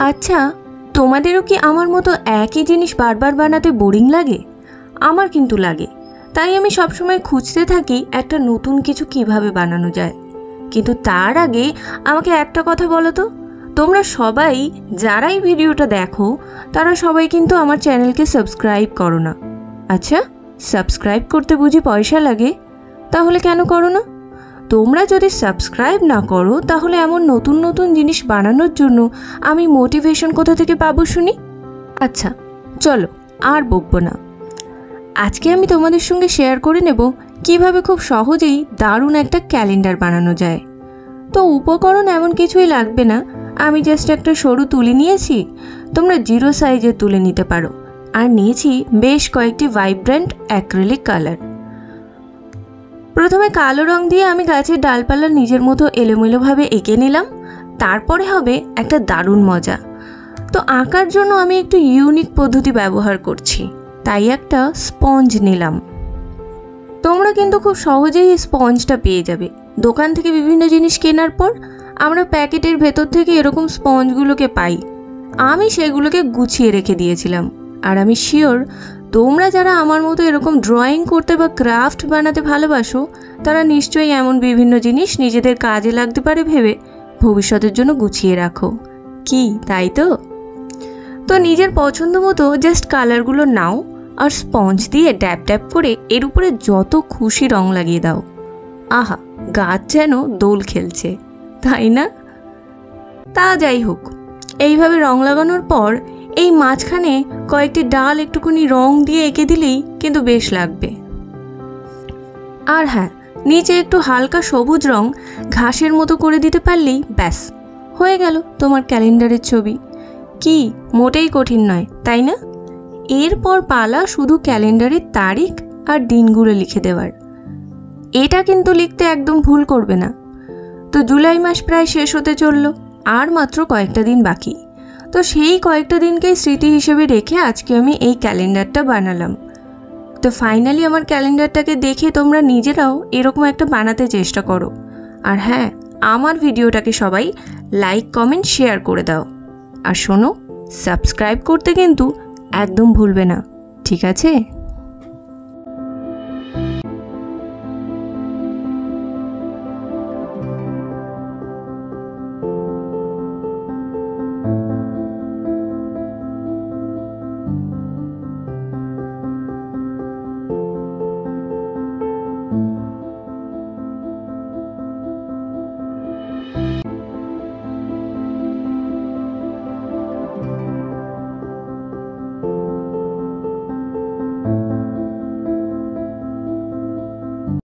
আচ্ছা, তোমাদেরও কি আমার মতো একই জিনিস বারবার বানাতে বোরিং লাগে? আমার কিন্তু লাগে। তাই আমি সবসময় খুঁজতে থাকি একটা নতুন কিছু কিভাবে বানানো যায়। কিন্তু তার আগে আমাকে একটা কথা বলো তো, তোমরা সবাই যারাই ভিডিওটা দেখো তারা সবাই কিন্তু আমার চ্যানেলকে সাবস্ক্রাইব করো না। আচ্ছা, সাবস্ক্রাইব করতে বুঝি পয়সা লাগে? তাহলে কেন করো না? তোমরা যদি সাবস্ক্রাইব না করো তাহলে এমন নতুন নতুন জিনিস বানানোর জন্য আমি মোটিভেশন কোথা থেকে পাবো শুনি? আচ্ছা চলো আর বকবো না। আজকে আমি তোমাদের সঙ্গে শেয়ার করে নেব কিভাবে খুব সহজেই দারুণ একটা ক্যালেন্ডার বানানো যায়। তো উপকরণ এমন কিছুই লাগবে না, আমি জাস্ট একটা সরু তুলি নিয়েছি, তোমরা 0 সাইজের তুলে নিতে পারো, আর নিয়েছি বেশ কয়েকটি ভাইব্রেন্ট অ্যাক্রিলিক কালার। প্রথমে কালো রং দিয়ে আমি গাছের ডালপালা নিজের মতো এলোমেলোভাবে এঁকে নিলাম। তারপরে হবে একটা দারুণ মজা। তো আঁকার জন্য আমি একটু ইউনিক পদ্ধতি ব্যবহার করছি, তাই একটা স্পঞ্জ নিলাম। তোমরা কিন্তু খুব সহজেই এই স্পঞ্জটা পেয়ে যাবে দোকান থেকে। বিভিন্ন জিনিস কেনার পর আমরা প্যাকেটের ভেতর থেকে এরকম স্পঞ্জগুলোকে পাই। আমি সেগুলোকে গুছিয়ে রেখে দিয়েছিলাম। আর আমি শিওর তোমরা যারা আমার মতো এরকম ড্রয়িং করতে বা ক্রাফট বানাতে ভালোবাসো তারা নিশ্চয়ই এমন বিভিন্ন জিনিস নিজেদের কাজে লাগতে পারে ভেবে ভবিষ্যতের জন্য গুছিয়ে রাখো। কি তাই তো? তো নিজের পছন্দ মতো জাস্ট কালারগুলো নাও আর স্পঞ্জ দিয়ে ড্যাব ড্যাব করে এর উপরে যত খুশি রং লাগিয়ে দাও। আহা, গাছ যেন দোল খেলছে, তাই না? তা যাই হোক, এইভাবে রং লাগানোর পর এই মাঝখানে কয়েকটি ডাল একটুখানি রং দিয়ে এঁকে দিলেই কিন্তু বেশ লাগবে। আর হ্যাঁ, নিচে একটু হালকা সবুজ রং ঘাসের মতো করে দিতে পারলেই ব্যাস হয়ে গেল তোমার ক্যালেন্ডারের ছবি। কি মোটেই কঠিন নয়, তাই না? এরপর পালা শুধু ক্যালেন্ডারের তারিখ আর দিনগুলো লিখে দেওয়ার। এটা কিন্তু লিখতে একদম ভুল করবে না। তো জুলাই মাস প্রায় শেষ হতে চলল, আর মাত্র কয়েকটা দিন বাকি। তো সেই কয়েকটা দিনকেই স্মৃতি হিসেবে রেখে আজকে আমি এই ক্যালেন্ডারটা বানালাম। তো ফাইনালি আমার ক্যালেন্ডারটাকে দেখে তোমরা নিজেরাও এরকম একটা বানাতে চেষ্টা করো। আর হ্যাঁ, আমার ভিডিওটাকে সবাই লাইক কমেন্ট শেয়ার করে দাও। আর শোনো, সাবস্ক্রাইব করতে কিন্তু একদম ভুলবে না, ঠিক আছে?